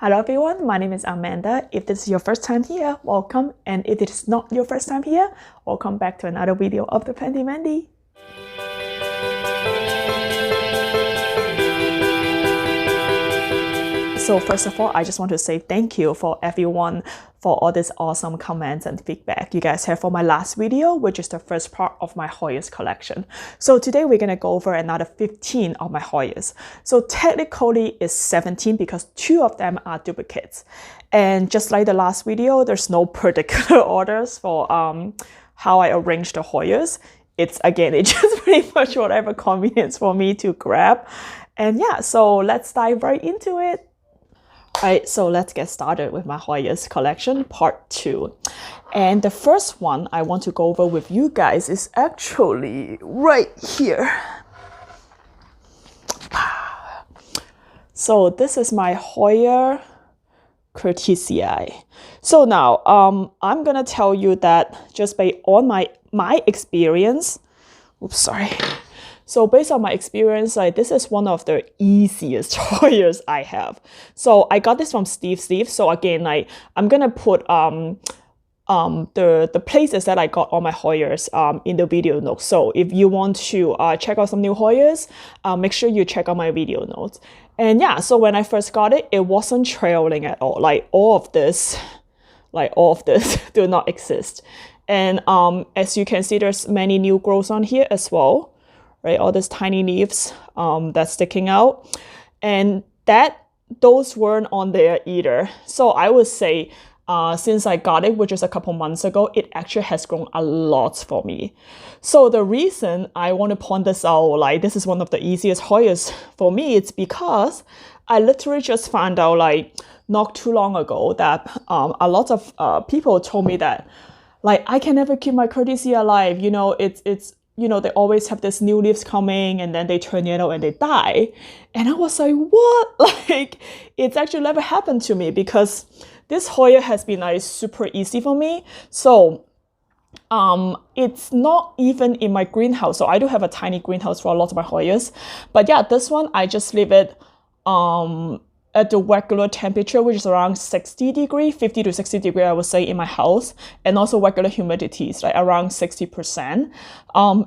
Hello everyone, my name is Amanda. If this is your first time here, welcome. And if it is not your first time here, welcome back to another video of the Panty Mandy. So first of all, I just want to say thank you for everyone for all these awesome comments and feedback you guys have for my last video, which is the first part of my Hoya's collection. So today we're gonna go over another 15 of my Hoyas. So technically it's 17 because 2 of them are duplicates. And just like the last video, there's no particular orders for how I arrange the Hoyas. It's just pretty much whatever convenience for me to grab. And yeah, so let's dive right into it. Alright, so let's get started with my Hoya's collection, part 2. And the first one I want to go over with you guys is actually right here. So this is my Hoya curtisii. So now, I'm gonna tell you that just based on my experience, So based on my experience, this is one of the easiest Hoyas I have. So I got this from Steve. So again, I'm gonna put the places that I got all my Hoyas in the video notes. So if you want to check out some new Hoyas, make sure you check out my video notes. And yeah, so when I first got it, it wasn't trailing at all. All of this do not exist. And as you can see, there's many new growths on here as well. Right, all these tiny leaves that's sticking out, and those weren't on there either. So I would say since I got it, which is a couple months ago, it actually has grown a lot for me. So the reason I want to point this out, this is one of the easiest Hoyas for me, it's because I literally just found out not too long ago that a lot of people told me that I can never keep my curtisii alive. You know, they always have these new leaves coming and then they turn yellow and they die. And I was like, what? It's actually never happened to me because this Hoya has been super easy for me. So it's not even in my greenhouse. So I do have a tiny greenhouse for a lot of my Hoyas. But yeah, this one, I just leave it at the regular temperature, which is around 60 degree, 50 to 60 degree, I would say, in my house, and also regular humidities, around 60%.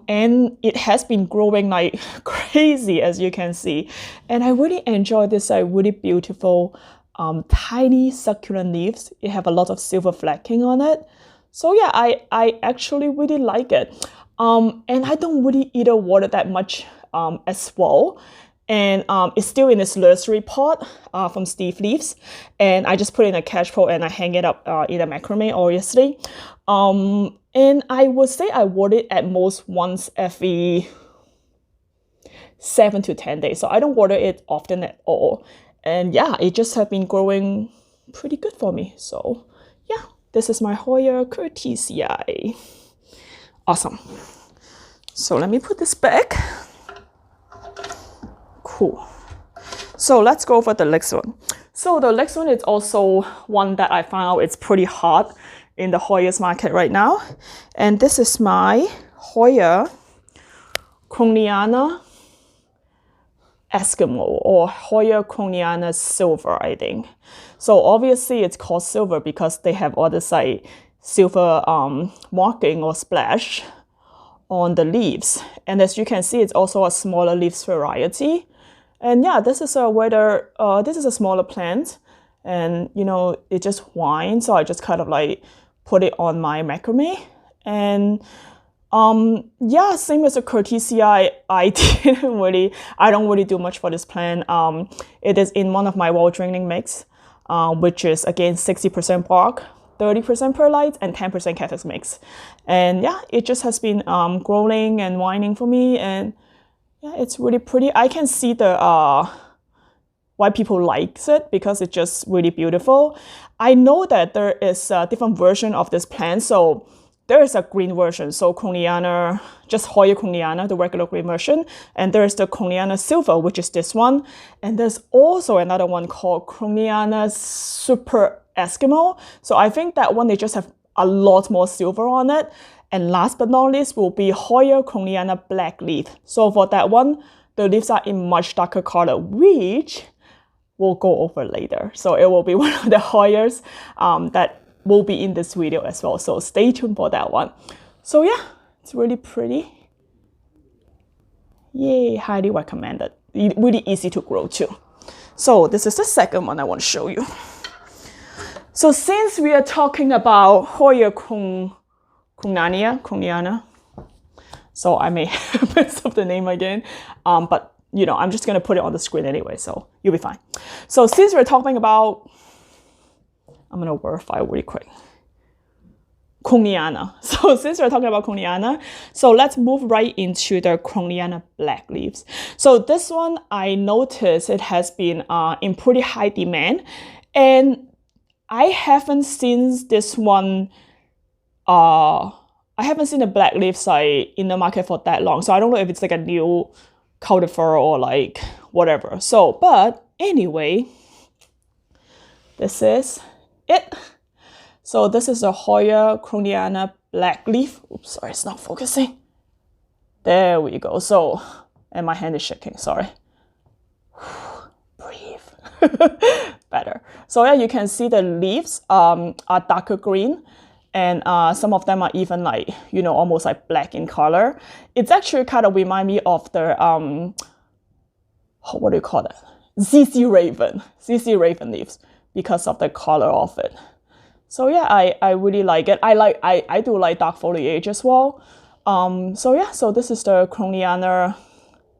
And it has been growing like crazy, as you can see. And I really enjoy this really beautiful, tiny succulent leaves. It have a lot of silver flecking on it. So yeah, I actually really like it. And I don't really either water that much as well. And it's still in this nursery pot from Steve Leaves. And I just put it in a cash pot and I hang it up in a macrame, obviously. And I would say I water it at most once every 7 to 10 days. So I don't water it often at all. And yeah, it just has been growing pretty good for me. So yeah, this is my Hoya curtisii. Awesome. So let me put this back. Cool. So let's go over the next one. So the next one is also one that I found out it's pretty hot in the Hoya's market right now. And this is my Hoya krohniana Eskimo, or Hoya krohniana silver, I think. So obviously it's called silver because they have all this silver marking or splash on the leaves. And as you can see, it's also a smaller leaves variety. And yeah, this is a smaller plant, and it just whines. So I just kind of put it on my macrame. And yeah, same as the curtisii, I don't really do much for this plant. It is in one of my wall draining mix, which is again 60% bark, 30% perlite, and 10% cactus mix. And yeah, it just has been growing and whining for me, and yeah, it's really pretty. I can see the why people likes it because it's just really beautiful. I know that there is a different version of this plant. So there is a green version. So krohniana, just Hoya krohniana, the regular green version. And there's the krohniana silver, which is this one. And there's also another one called krohniana super Eskimo. So I think that one, they just have a lot more silver on it. And last but not least will be Hoya krohniana black leaf. So for that one, the leaves are in much darker color, which we'll go over later. So it will be one of the Hoyas that will be in this video as well. So stay tuned for that one. So yeah, it's really pretty. Yay, highly recommended. Really easy to grow too. So this is the second one I want to show you. So since we are talking about Hoya krohniana, so I may mess up the name again, but you know, I'm just going to put it on the screen anyway, so you'll be fine. So since we're talking about, I'm going to verify really quick. Krohniana. So since we're talking about krohniana, so let's move right into the krohniana black leaves. So this one, I noticed it has been in pretty high demand, and I haven't seen this one, I haven't seen the black leaves like in the market for that long. So I don't know if it's like a new cultivar or like whatever. So, but anyway, this is it. So this is a Hoya krohniana black leaf. Oops, sorry, it's not focusing. There we go. So, and my hand is shaking, sorry. Breathe. Better. So yeah, you can see the leaves are darker green, and some of them are even like, you know, almost like black in color. It's actually kind of remind me of the, what do you call that? ZZ Raven leaves, because of the color of it. So yeah, I really like it. I do like dark foliage as well. So yeah, so this is the krohniana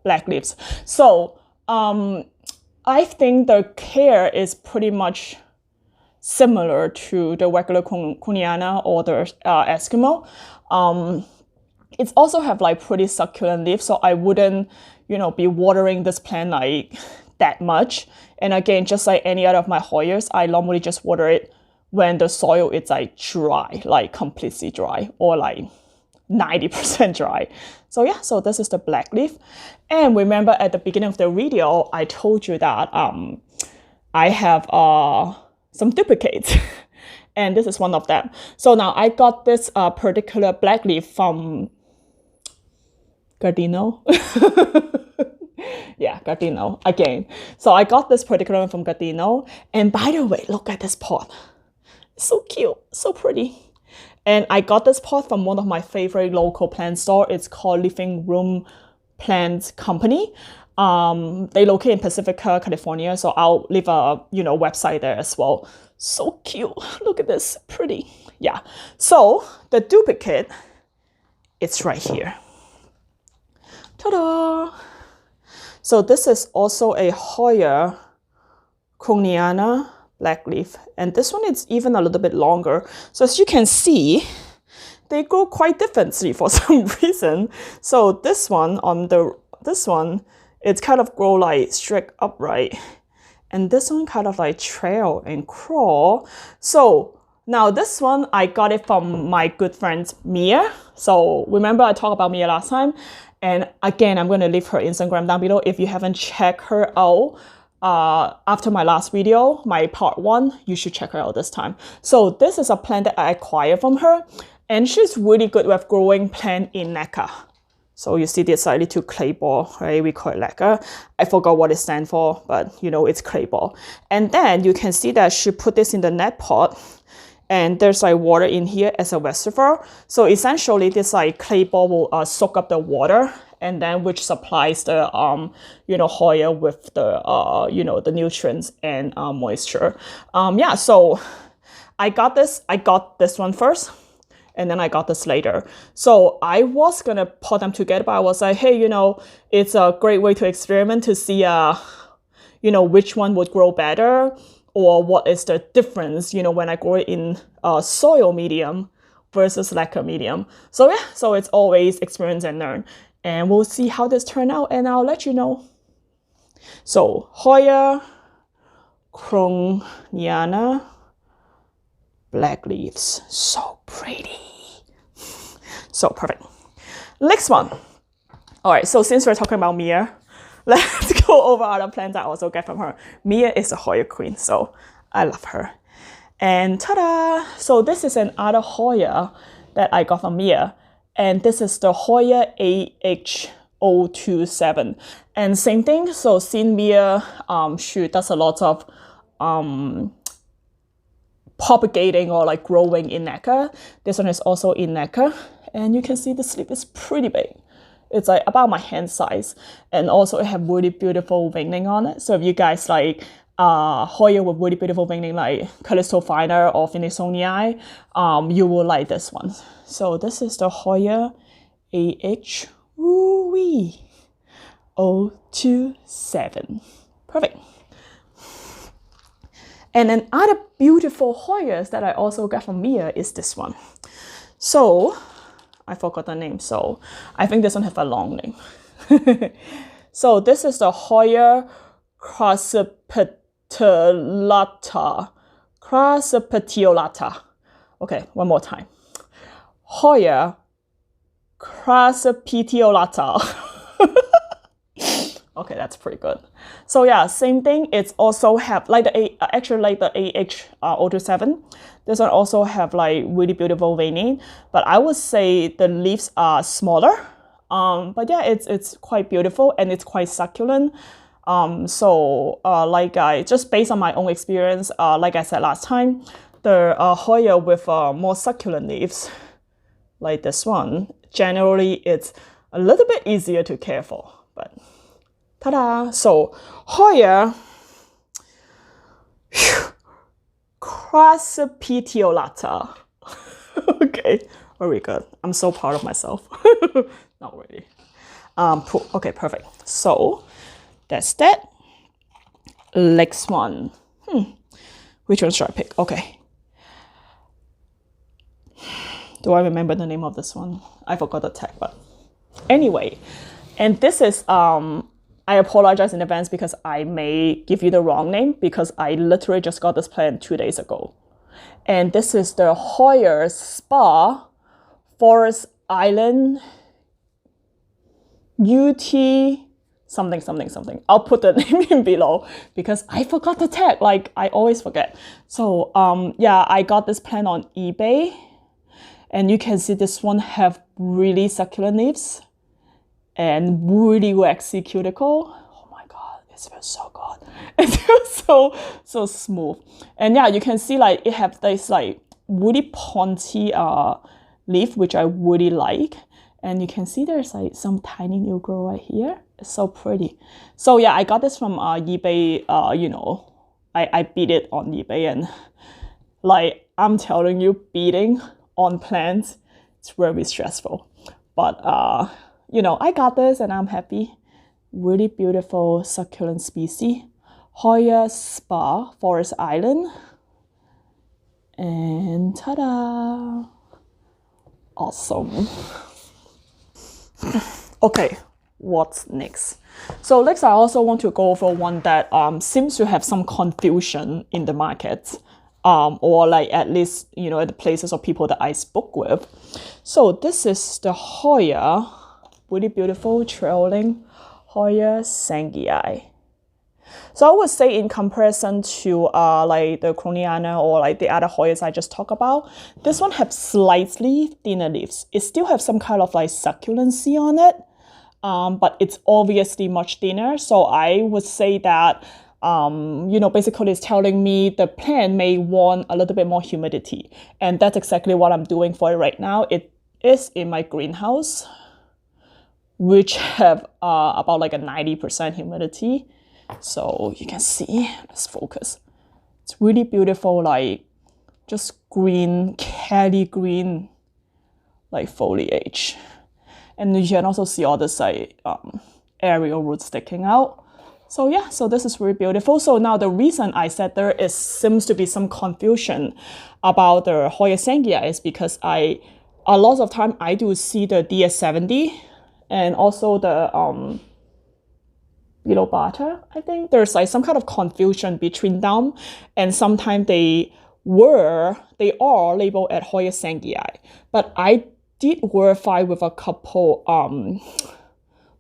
black leaves. So I think the care is pretty much similar to the regular krohniana or the Eskimo. It's also have like pretty succulent leaves, so I wouldn't, you know, be watering this plant like that much. And again, just like any other of my Hoyas, I normally just water it when the soil is like dry, like completely dry, or like 90% dry. So yeah, so this is the black leaf. And remember at the beginning of the video, I told you that I have some duplicates, and this is one of them. So now I got this particular black leaf from Gardino. Yeah, Gardino again. So I got this particular one from Gardino. And by the way, look at this pot. So cute, so pretty. And I got this pot from one of my favorite local plant store. It's called Living Room Plant Company. They locate in Pacifica, California. So I'll leave a, you know, website there as well. So cute. Look at this, pretty. Yeah. So the duplicate, it's right here. Ta-da! So this is also a Hoya krohniana black leaf, and this one is even a little bit longer. So as you can see, they grow quite differently for some reason. So this one it's kind of grow like straight upright, and this one kind of like trail and crawl. So now this one, I got it from my good friend Mia. So remember I talked about Mia last time, and again, I'm going to leave her Instagram down below. If you haven't checked her out after my last video, my part 1, you should check her out this time. So this is a plant that I acquired from her, and she's really good with growing plant in NECA. So you see this slightly to clay ball, right? We call it leca. I forgot what it stands for, but you know, it's clay ball. And then you can see that she put this in the net pot, and there's like water in here as a reservoir. So essentially this like clay ball will soak up the water, and then which supplies the you know, Hoya with the you know, the nutrients and moisture. Yeah, so I got this one first, and then I got this later. So I was gonna put them together, but I was like, hey, you know, it's a great way to experiment to see you know, which one would grow better, or what is the difference, you know, when I grow it in soil medium versus lacquer medium. So yeah, so it's always experience and learn. And we'll see how this turn out, and I'll let you know. So Hoya krohniana black leaves, so pretty, so perfect. Next one. All right, so since we're talking about Mia, let's go over other plants I also get from her. Mia is a Hoya queen, so I love her. And ta-da! So this is another Hoya that I got from Mia, and this is the Hoya AH 027. And same thing, so Sinmia, she does a lot of propagating or like growing in necker. This one is also in necker, and you can see the sleeve is pretty big. It's like about my hand size, and also it have really beautiful winging on it. So if you guys like Hoya with really beautiful winging like Callisto Finer or Finisonii, you will like this one. So this is the Hoya AH woo-wee 027. Perfect. And then other beautiful Hoyas that I also got from Mia is this one. So I forgot the name, so I think this one has a long name. So this is the Hoya crassipetiolata. Crassipetiolata. Okay, one more time. Hoya crassipetiolata. Okay, that's pretty good. So yeah, same thing. It's also have like the actually like the AH 027. This one also have like really beautiful veining, but I would say the leaves are smaller. But yeah, it's quite beautiful and it's quite succulent. Like I just based on my own experience, like I said last time, the Hoya with more succulent leaves, like this one, generally it's a little bit easier to care for. But ta-da! So Hoya crassipetiolata. Okay, very good. I'm so proud of myself. Not really. Okay, perfect. So that's that. Next one. Which one should I pick? Okay. Do I remember the name of this one? I forgot the tag, but anyway. And this is I apologize in advance because I may give you the wrong name because I literally just got this plant 2 days ago. And this is the Hoya Spa Forest Island UT something something something. I'll put the name in below because I forgot the tag. Like I always forget. So yeah, I got this plant on eBay, and you can see this one have really succulent leaves and really waxy cuticle. Oh my god, it feels so good. It feels so smooth. And yeah, you can see like it have this like really pointy leaf, which I really like. And you can see there's like some tiny new grow right here. It's so pretty. So yeah, I got this from eBay. You know, I beat it on eBay, and like I'm telling you, beating on plants, it's very stressful. But you know, I got this and I'm happy. Really beautiful succulent species. Hoya Spa Forest Island. And ta-da! Awesome. Okay, what's next? So next I also want to go for one that seems to have some confusion in the market. Or like at least, you know, at the places of people that I spoke with. So this is the Hoya, really beautiful trailing Hoya tsangii. So I would say in comparison to like the krohniana or like the other Hoyas I just talked about, this one has slightly thinner leaves. It still has some kind of like succulency on it, but it's obviously much thinner. So I would say that you know, basically it's telling me the plant may want a little bit more humidity. And that's exactly what I'm doing for it right now. It is in my greenhouse, which have about like a 90% humidity. So you can see, let's focus. It's really beautiful, like just green, Kelly green, like foliage. And you can also see all this like aerial roots sticking out. So yeah, so this is really beautiful. So now the reason I said there seems to be some confusion about the Hoya tsangii is because a lot of time I do see the DS70 and also the Bata. I think there's like some kind of confusion between them, and sometimes they are labeled at Hoya tsangii. But I did verify with a couple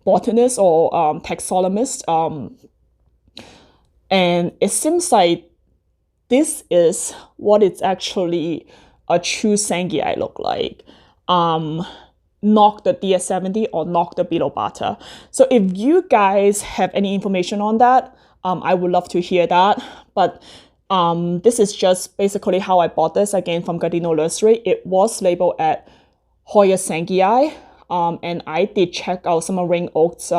botanists or taxonomists, and it seems like this is what it's actually a true tsangii look like. knock the DS70 or knock the beetle butter. So if you guys have any information on that, I would love to hear that. But this is just basically how I bought this, again, from Gardino Nursery. It was labeled at Hoya tsangii, and I did check out some of Ring Oak's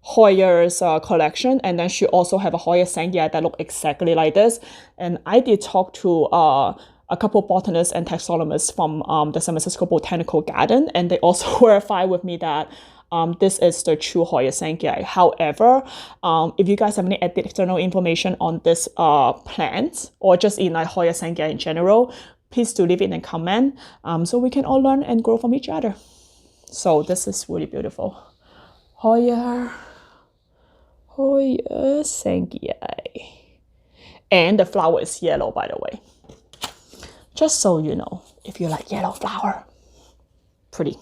Hoya's collection, and then she also have a Hoya tsangii that look exactly like this. And I did talk to a couple botanists and taxonomists from the San Francisco Botanical Garden, and they also verified with me that this is the true Hoya tsangii. However, if you guys have any additional information on this plant, or just in like Hoya tsangii in general, please do leave it in a comment, so we can all learn and grow from each other. So this is really beautiful. Hoya tsangii. And the flower is yellow, by the way. Just so you know, if you like yellow flower. Pretty.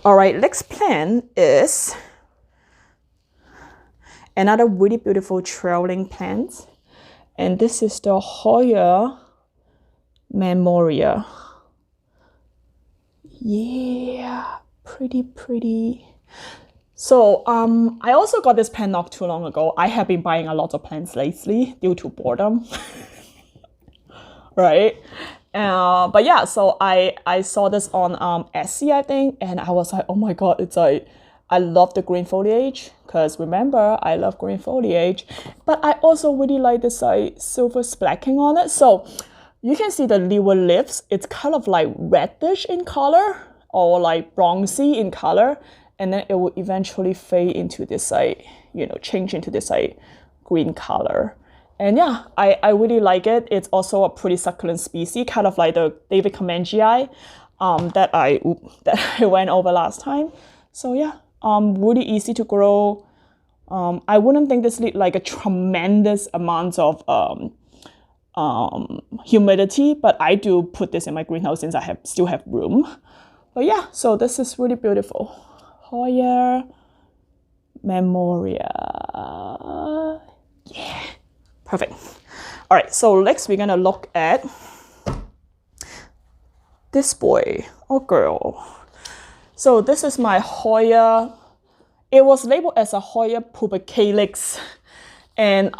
All right, next plant is another really beautiful trailing plant. And this is the Hoya memoria. Yeah, pretty. So I also got this plant not too long ago. I have been buying a lot of plants lately due to boredom. Right? But yeah, so I saw this on Etsy, I think, and I was like, oh my god, it's like, I love the green foliage, because remember, I love green foliage, but I also really like this like silver splacking on it. So you can see the lower leaves, it's kind of like reddish in color, or like bronzy in color, and then it will eventually fade into this like, you know, change into this like green color. And yeah, I really like it. It's also a pretty succulent species, kind of like the David Comangii that I went over last time. So yeah, really easy to grow. I wouldn't think this need like a tremendous amount of humidity, but I do put this in my greenhouse since I still have room. But yeah, so this is really beautiful. Hoya memoria. Yeah. Perfect. All right, so next we're gonna look at this boy or girl. So this is my Hoya. It was labeled as a Hoya pubicalyx. And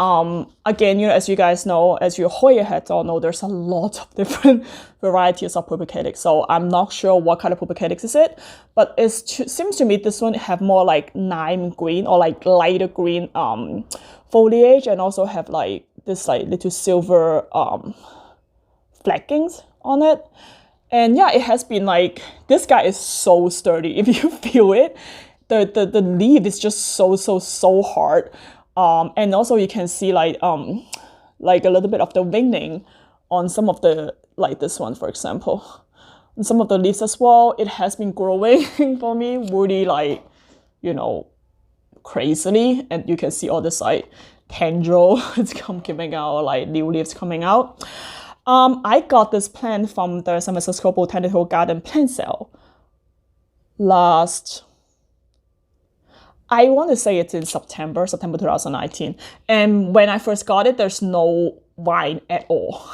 again, you know, as you guys know, as your Hoya heads all know, there's a lot of different varieties of pubicalyx. So I'm not sure what kind of pubicalyx is it, but it seems to me this one have more like lime green or like lighter green foliage, and also have like this like little silver fleckings on it. And yeah, it has been like, this guy is so sturdy. If you feel it, the leaf is just so hard. And also you can see like a little bit of the veining on some of the, like this one, for example. And some of the leaves as well, it has been growing for me really like, you know, crazily. And you can see all this like tendril it's coming out, or like new leaves coming out. I got this plant from the San Francisco Botanical Garden plant sale last, I want to say it's in September 2019. And when I first got it, there's no vine at all.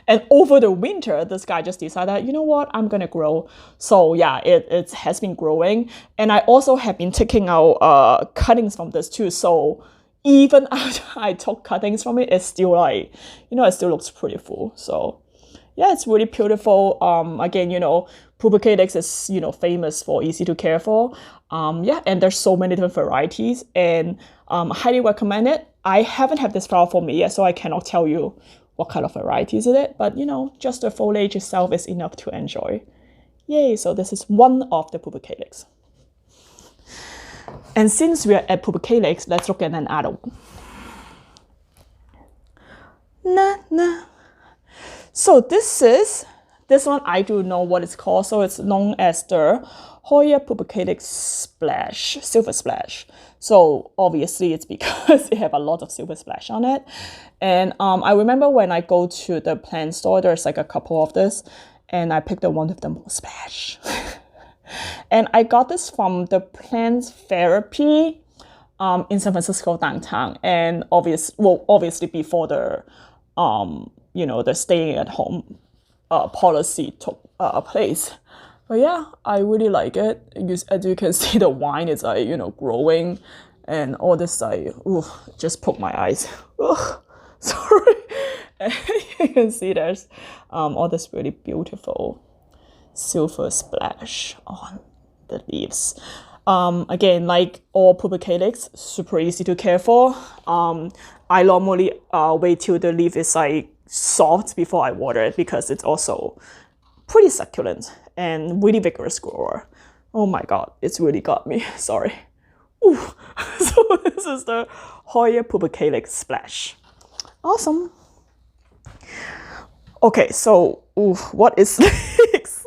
And over the winter, this guy just decided, you know what, I'm gonna grow. So yeah, it has been growing. And I also have been taking out cuttings from this too. So even after I took cuttings from it, it's still like, you know, it still looks pretty full. So yeah, it's really beautiful. Again, you know, pubicalyx is, you know, famous for easy to care for. Yeah, and there's so many different varieties, and I highly recommend it. I haven't had this flower for me yet, so I cannot tell you what kind of varieties is it, but you know, just the foliage itself is enough to enjoy. Yay, so this is one of the pubicalyx. And since we are at pubicalyx, let's look at another one. So this one I do know what it's called. So it's known as the Hoya pubicalyx splash, silver splash. So obviously it's because it have a lot of silver splash on it. And I remember when I go to the plant store, there's like a couple of this, and I picked the one with the most splash. And I got this from the plant therapy in San Francisco downtown. And obviously before the you know, the staying at home policy took place. But yeah, I really like it. As you can see, the vine is like, growing, and all this like, ooh, just poke my eyes. Ugh, sorry. And you can see there's all this really beautiful silver splash on the leaves. Again, like all pubicalyx, super easy to care for. I normally wait till the leaf is like soft before I water it because it's also pretty succulent and really vigorous grower. Oh my god, it's really got me. Sorry. Ooh. So this is the Hoya pubicalyx splash. Awesome. Okay, so what is leeks?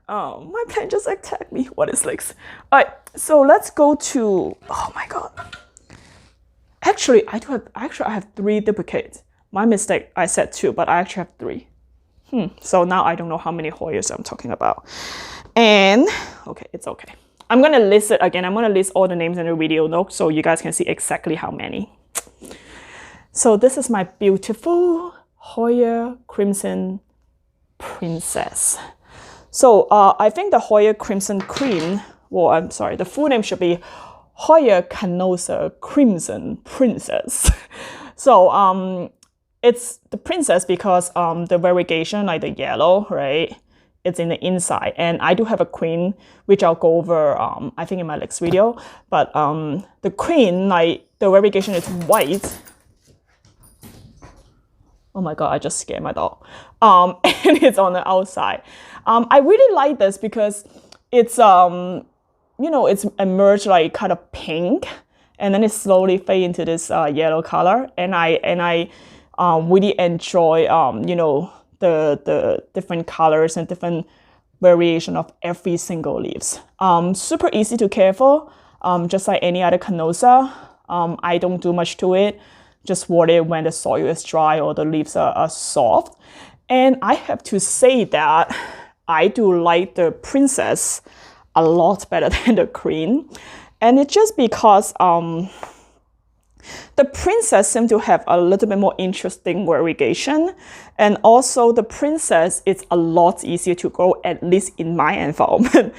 My plant just attacked me. What is leeks? All right, so let's go to. Oh my god. Actually, I have 3 duplicates. My mistake. I said 2, but I actually have 3. So now I don't know how many Hoyas I'm talking about. And, okay, it's okay. I'm going to list it again. I'm going to list all the names in the video note so you guys can see exactly how many. So this is my beautiful Hoya Crimson Princess. So I think the Hoya Crimson Queen, well, I'm sorry, the full name should be Hoya Carnosa Crimson Princess. So, it's the princess because the variegation, like the yellow, right? It's in the inside. And I do have a queen, which I'll go over, I think in my next video. But the queen, like the variegation is white. Oh my god, I just scared my dog. And it's on the outside. I really like this because it's, it's emerged like kind of pink. And then it slowly fade into this yellow color. And I really enjoy, the different colors and different variation of every single leaves. Super easy to care for, just like any other carnosa. I don't do much to it. Just water it when the soil is dry or the leaves are soft. And I have to say that I do like the princess a lot better than the queen. And it's just because the princess seems to have a little bit more interesting variegation. And also the princess is a lot easier to grow, at least in my environment.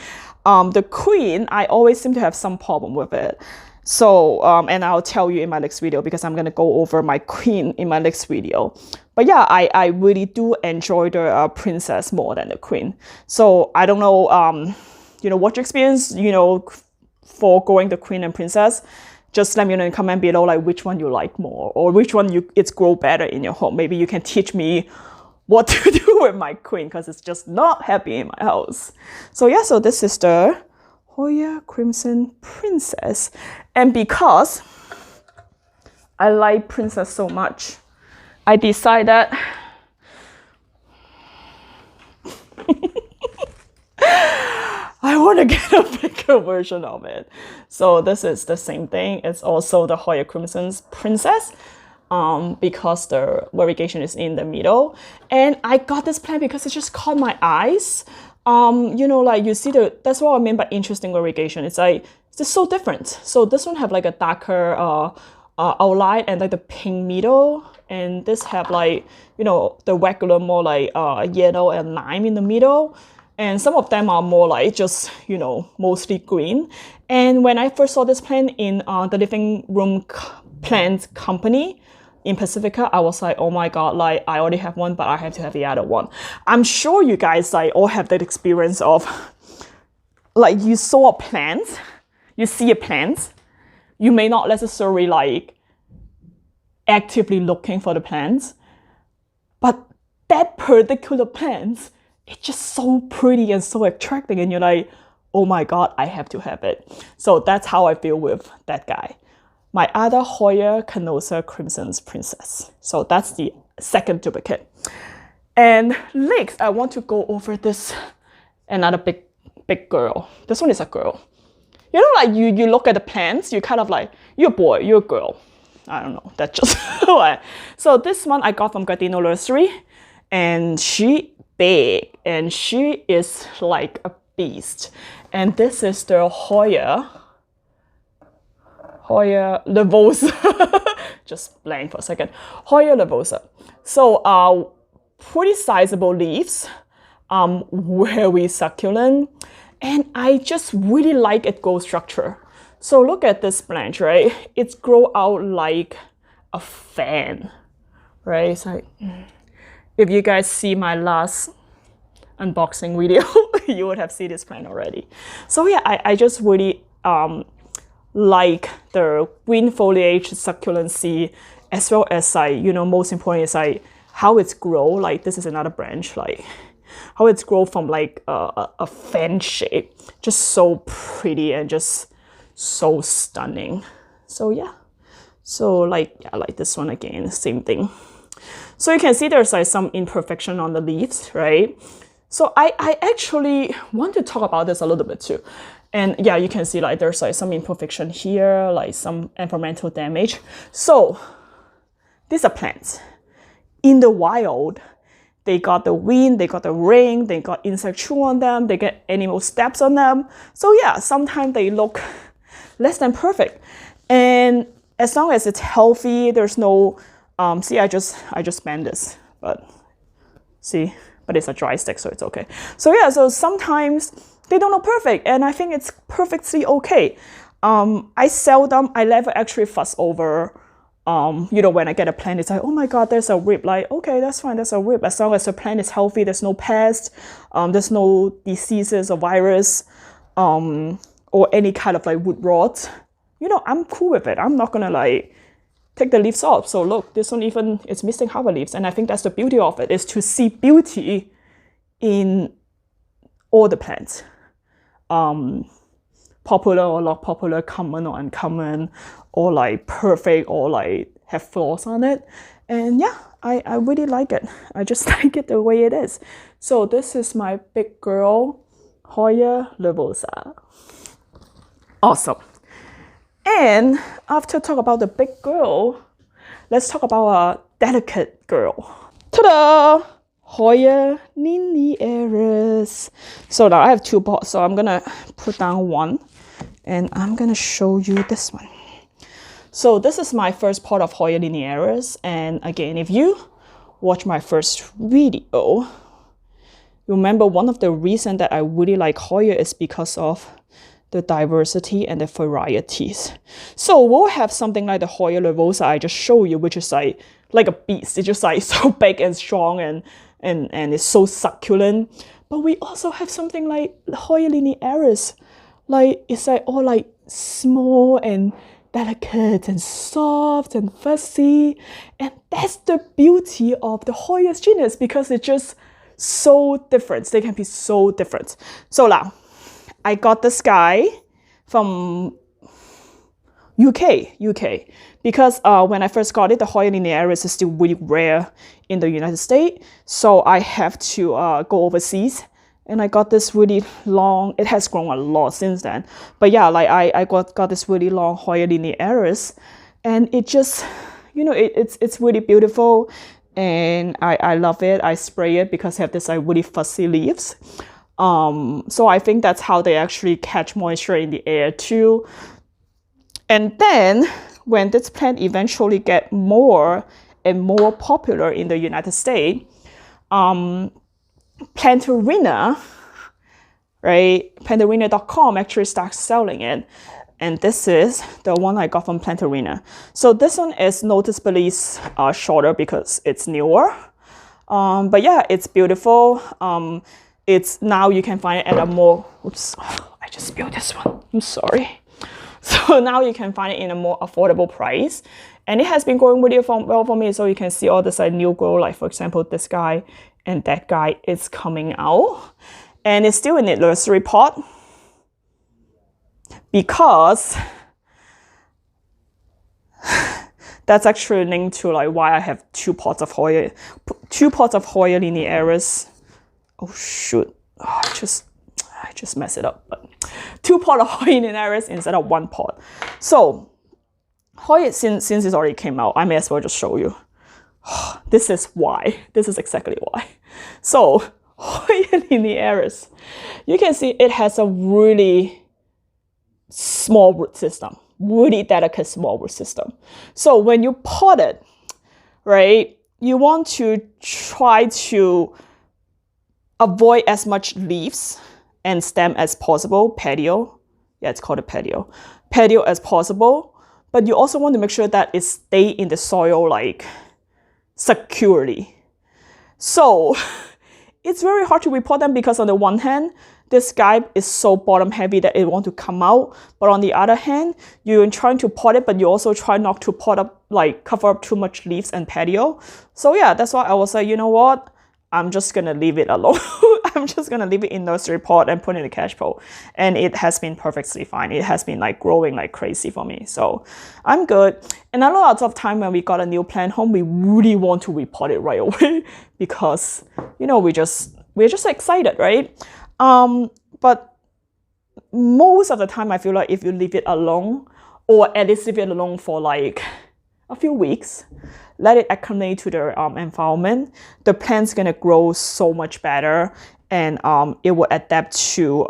The queen, I always seem to have some problem with it. So, and I'll tell you in my next video because I'm going to go over my queen in my next video. But yeah, I really do enjoy the princess more than the queen. So I don't know, what's your experience, for growing the queen and princess. Just let me know in the comment below, like which one you like more or which one it's grow better in your home. Maybe you can teach me what to do with my queen because it's just not happy in my house. So yeah, so this is the Hoya Crimson Princess. And because I like princess so much, I decided I want to get a bigger version of it. So this is the same thing. It's also the Hoya Crimson's Princess because the variegation is in the middle. And I got this plant because it just caught my eyes. Like you see that's what I mean by interesting variegation. It's like, it's just so different. So this one have like a darker outline and like the pink middle. And this have like, the regular more like yellow and lime in the middle. And some of them are more like just, mostly green. And when I first saw this plant in the living room plant company in Pacifica, I was like, oh my god, like I already have one, but I have to have the other one. I'm sure you guys like all have that experience of like you saw a plant, you see a plant, you may not necessarily like actively looking for the plants, but that particular plant, it's just so pretty and so attracting, and you're like, oh my god, I have to have it. So that's how I feel with that guy. My other Hoya Carnosa Crimson's Princess. So that's the second duplicate. And next, I want to go over this another big girl. This one is a girl. Like you look at the plants, you kind of like, you're a boy, you're a girl. I don't know, that's just why. So this one I got from Gardino Nursery, and she big and she is like a beast. And this is the Hoya Nervosa. Just blank for a second. Hoya Nervosa. So pretty sizable leaves. very succulent. And I just really like its growth structure. So look at this branch, right? It's grow out like a fan, right? It's like, if you guys see my last unboxing video, you would have seen this plant already. So yeah, I just really like the green foliage succulency, as well as most important is how it's grow. Like this is another branch, like how it's grow from like a fan shape, just so pretty and just so stunning. So yeah, so like this one again, same thing. So you can see there's like some imperfection on the leaves, right? So I actually want to talk about this a little bit too. And yeah, you can see like there's like some imperfection here, like some environmental damage. So these are plants. In the wild, they got the wind, they got the rain, they got insect chew on them, they get animal steps on them. So yeah, sometimes they look less than perfect. And as long as it's healthy, there's no, see, I just bend this, but see, but it's a dry stick, so it's okay. So yeah, so sometimes they don't look perfect, and I think it's perfectly okay. I seldom, I never actually fuss over, when I get a plant, it's like, oh my God, there's a rip. Like, okay, that's fine, there's a rip. As long as the plant is healthy, there's no pest, there's no diseases or virus, or any kind of like wood rot. I'm cool with it. I'm not gonna like take the leaves off. So look, this one even, it's missing half the leaves. And I think that's the beauty of it, is to see beauty in all the plants. Popular or not popular, common or uncommon, or like perfect or like have flaws on it. And yeah, I really like it. I just like it the way it is. So this is my big girl, Hoya Rebecca. Awesome. And after talk about the big girl, let's talk about a delicate girl. Ta-da! Hoya linearis. So now I have two pots, so I'm gonna put down one, and I'm gonna show you this one. So this is my first pot of Hoya linearis, and again, if you watch my first video, remember one of the reasons that I really like Hoya is because of the diversity and the varieties. So we'll have something like the Hoya Nervosa I just showed you, which is like a beast. It's just like so big and strong and it's so succulent. But we also have something like Hoya linearis. Like it's like all like small and delicate and soft and fuzzy. And that's the beauty of the Hoya's genus, because it's just so different. They can be so different. So now, I got this guy from UK, because when I first got it, the Hoya linearis is still really rare in the United States. So I have to go overseas, and I got this really long, it has grown a lot since then. But yeah, like I got this really long Hoya linearis, and it just, it's really beautiful, and I love it. I spray it because I have this like really fuzzy leaves. So I think that's how they actually catch moisture in the air too. And then when this plant eventually get more and more popular in the United States, Plantarina, right? Plantarina.com actually starts selling it. And this is the one I got from Plantarina. So this one is noticeably shorter because it's newer. But yeah, it's beautiful. It's now you can find it at a more, oops, I just spilled this one, I'm sorry. So now you can find it in a more affordable price. And it has been going really well for me. So you can see all this like new grow, like for example, this guy and that guy is coming out. And it's still in the nursery pot, because that's actually linked to like why I have two pots of Hoya linearis. Oh shoot, I just messed it up, but 2 pots of Hoya linearis instead of 1 pot. So Hoya, since it already came out, I may as well just show you. This is why. This is exactly why. So Hoya linearis, you can see it has a really small root system, really delicate small root system. So when you pot it, right, you want to try to avoid as much leaves and stem as possible, patio. Yeah, it's called a patio. Patio as possible. But you also want to make sure that it stay in the soil like securely. So it's very hard to repot them because on the one hand, this guy is so bottom heavy that it want to come out. But on the other hand, you're trying to pot it, but you also try not to pot up, like cover up too much leaves and patio. So yeah, that's why I was like, you know what? I'm just gonna leave it alone. I'm just gonna leave it in nursery pot and put it in the cash pot. And it has been perfectly fine. It has been like growing like crazy for me. So I'm good. And a lot of time when we got a new plant home, we really want to repot it right away because, you know, we're just excited, right? But most of the time I feel like if you leave it alone, or at least leave it alone for like a few weeks, let it acclimate to the environment, the plant's gonna grow so much better, and it will adapt to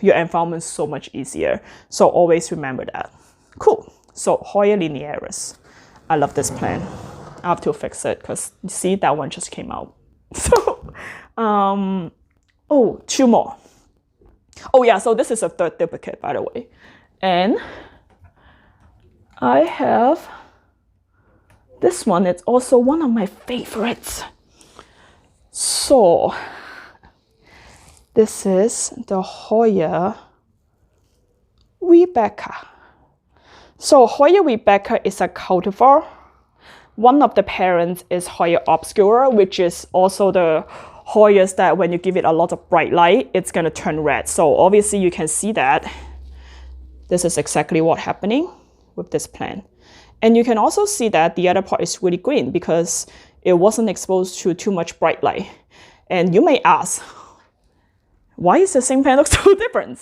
your environment so much easier. So always remember that. Cool. So Hoya linearis. I love this plant. I have to fix it because you see that one just came out. So oh, two more. Oh yeah, so this is a third duplicate, by the way. And I have this one. It's also one of my favorites. So this is the Hoya Rebecca. So Hoya Rebecca is a cultivar. One of the parents is Hoya obscura, which is also the Hoyas that when you give it a lot of bright light, it's gonna turn red. So obviously you can see that this is exactly what's happening with this plant. And you can also see that the other part is really green because it wasn't exposed to too much bright light. And you may ask, why is the same plant look so different?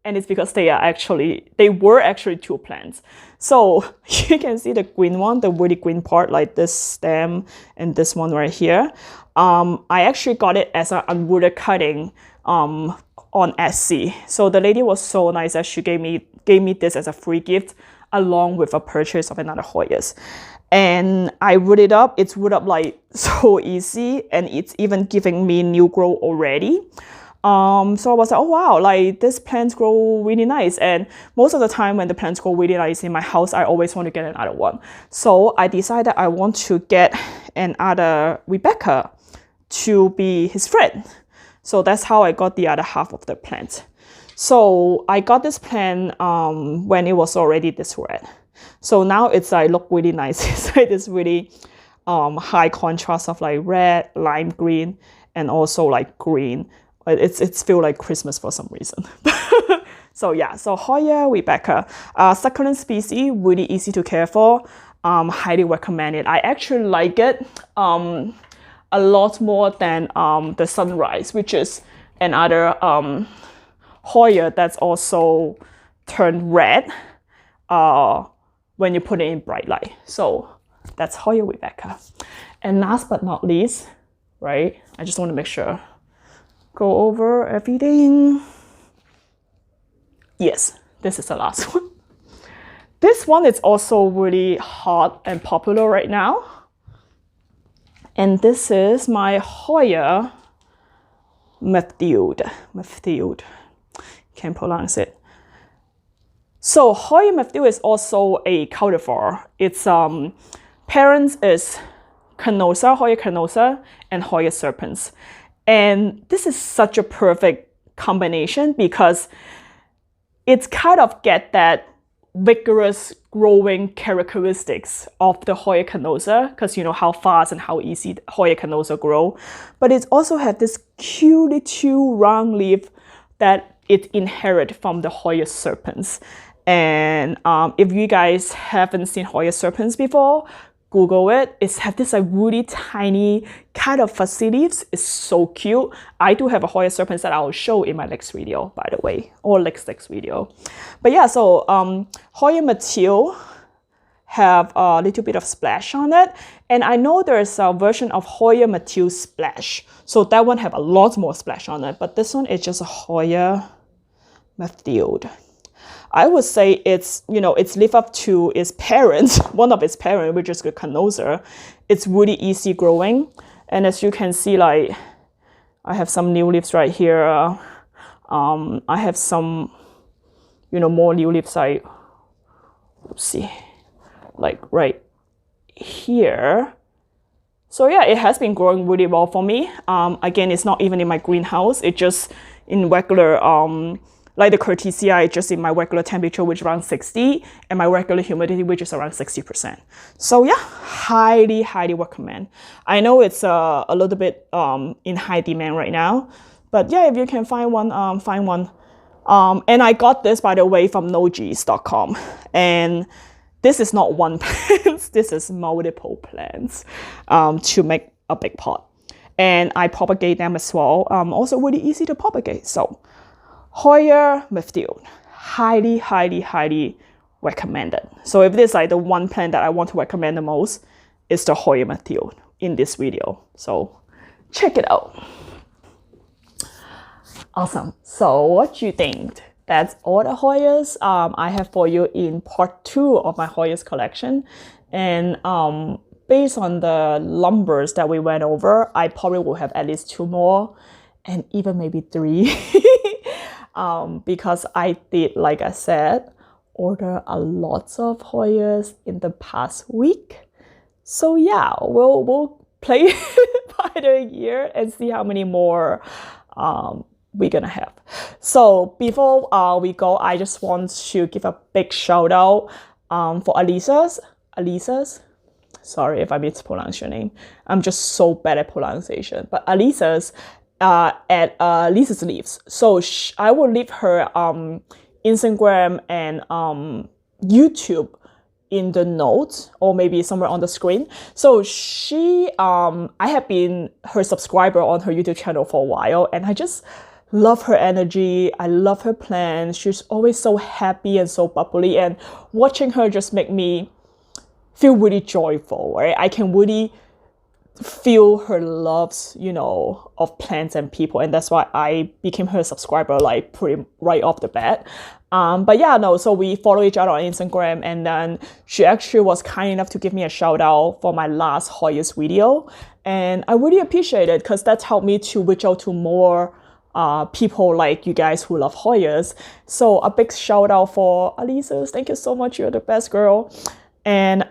And it's because they were actually two plants. So you can see the green one, the really green part, like this stem and this one right here. I actually got it as an unrooted cutting on Etsy. So the lady was so nice that she gave me this as a free gift along with a purchase of another Hoyas. And I root it up. It's root up like so easy, and it's even giving me new growth already. So I was like, oh wow, like this plants grow really nice. And most of the time when the plants grow really nice in my house, I always want to get another one. So I decided I want to get another Rebecca to be his friend. So that's how I got the other half of the plant. So I got this plant when it was already this red. So now it's like look really nice. It's like this really high contrast of like red, lime green, and also like green. It's feel like Christmas for some reason. So yeah, so Hoya Rebecca, succulent species, really easy to care for. Highly recommend it. I actually like it a lot more than the Sunrise, which is another Hoya that's also turned red when you put it in bright light. So that's Hoya Rebecca. And last but not least, right? I just want to make sure. Go over everything. Yes, this is the last one. This one is also really hot and popular right now. And this is my Hoya Mathilde. Can't pronounce it. So Hoya Mathilde is also a cultivar. Its parents is carnosa, Hoya carnosa, and Hoya serpens. And this is such a perfect combination because it's kind of get that vigorous growing characteristics of the Hoya carnosa, because you know how fast and how easy Hoya carnosa grow. But it also has this cute little round leaf that it inherit from the Hoya serpens. And if you guys haven't seen Hoya serpens before, Google it. It's have this like really tiny kind of fuzzy leaves. It's so cute. I do have a Hoya serpens that I'll show in my next video, by the way, or next video. But yeah, so Hoya Mathilde have a little bit of splash on it, and I know there's a version of Hoya Mathilde splash, so that one have a lot more splash on it. But this one is just a Hoya Mathilde. I would say it's, you know, it's live up to its parents, one of its parents, which is the carnosa. It's really easy growing. And as you can see, like, I have some new leaves right here. I have some, you know, more new leaves. Let's see, like right here. So yeah, it has been growing really well for me. Again, it's not even in my greenhouse. It's just in regular, like the curtisii, just in my regular temperature, which is around 60, and my regular humidity, which is around 60%. So yeah, highly, highly recommend. I know it's a little bit in high demand right now, but yeah, if you can find one, find one. And I got this, by the way, from nojis.com. And this is not one plant, this is multiple plants to make a big pot. And I propagate them as well. Also really easy to propagate. So Hoya Mathilde, highly, highly, highly recommended. So if this is like the one plant that I want to recommend the most, is the Hoya Mathilde in this video. So check it out. Awesome. So what do you think? That's all the Hoyas I have for you in part 2 of my Hoyas collection. And based on the numbers that we went over, I probably will have at least 2 more and even maybe 3. Because I did, like I said, order a lot of Hoyas in the past week. So yeah, we'll play by the year and see how many more we're gonna have. So before we go, I just want to give a big shout out for Alisa's. Sorry if I mispronounce your name. I'm just so bad at pronunciation. But Alisa's at Lisa's Leaves. So I will leave her Instagram and YouTube in the notes, or maybe somewhere on the screen. So she, I have been her subscriber on her YouTube channel for a while, and I just love her energy. I love her plans. She's always so happy and so bubbly, and watching her just make me feel really joyful, right? I can really feel her loves, you know, of plants and people, and that's why I became her subscriber like pretty right off the bat. But yeah, no, so we follow each other on Instagram, and then she actually was kind enough to give me a shout out for my last Hoyas video, and I really appreciate it because that's helped me to reach out to more people like you guys who love Hoyas. So a big shout out for Alisa's. Thank you so much. You're the best, girl. And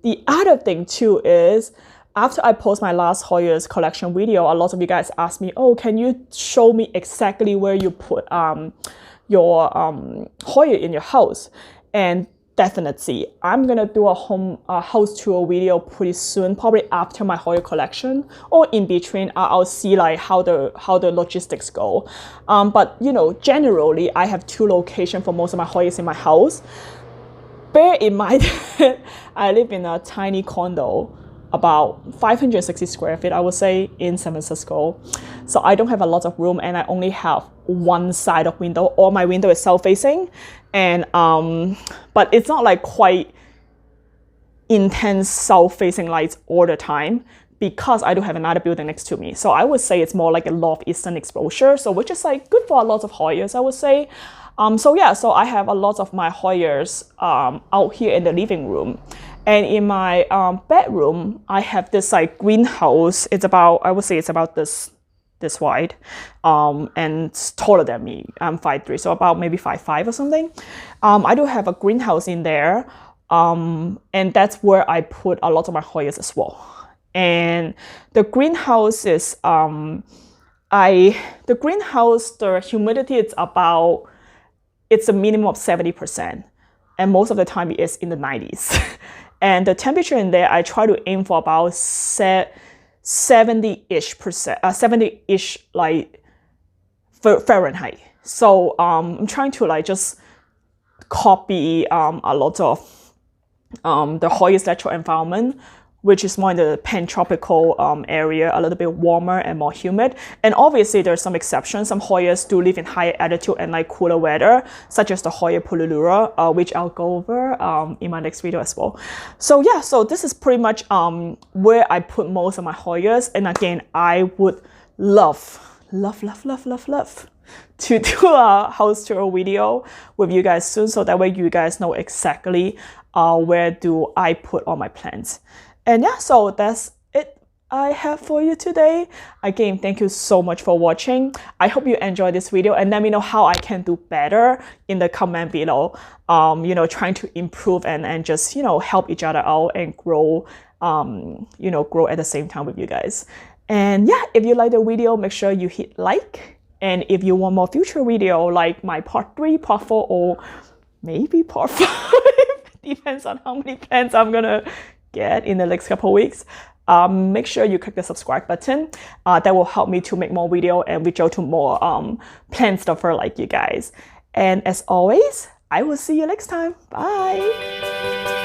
the other thing too is, after I post my last Hoyas collection video, a lot of you guys asked me, oh, can you show me exactly where you put your Hoya in your house? And definitely, I'm gonna do a house tour video pretty soon, probably after my Hoya collection, or in between. I'll see like how the logistics go. But you know, generally, I have 2 locations for most of my Hoyas in my house. Bear in mind that I live in a tiny condo, about 560 square feet, I would say, in San Francisco. So I don't have a lot of room, and I only have one side of window. All my window is south-facing, and but it's not like quite intense south-facing lights all the time, because I do have another building next to me. So I would say it's more like a northeastern exposure, so which is like good for a lot of Hoyas, I would say. So yeah, so I have a lot of my Hoyas out here in the living room. And in my bedroom, I have this like greenhouse. It's about, I would say it's about this wide, and it's taller than me. I'm 5'3", so about maybe 5'5" or something. I do have a greenhouse in there, and that's where I put a lot of my Hoyas as well. And the greenhouse is, the humidity is about, it's a minimum of 70%, and most of the time it is in the 90s. And the temperature in there, I try to aim for about 70-ish like Fahrenheit. So I'm trying to like just copy a lot of the Hoya's natural environment, which is more in the pantropical area, a little bit warmer and more humid. And obviously there's some exceptions. Some Hoyas do live in higher altitude and like cooler weather, such as the Hoya puliura, which I'll go over in my next video as well. So yeah, so this is pretty much where I put most of my Hoyas. And again, I would love to do a house tour video with you guys soon, so that way you guys know exactly where do I put all my plants. And yeah, so that's it I have for you today. Again, thank you so much for watching. I hope you enjoyed this video, and let me know how I can do better in the comment below. Trying to improve and just, help each other out and grow, grow at the same time with you guys. And yeah, if you like the video, make sure you hit like. And if you want more future video like my part 3, part 4, or maybe part 5, depends on how many plants I'm gonna get in the next couple weeks, make sure you click the subscribe button. That will help me to make more video and reach out to more plant stuffer like you guys. And as always, I will see you next time. Bye.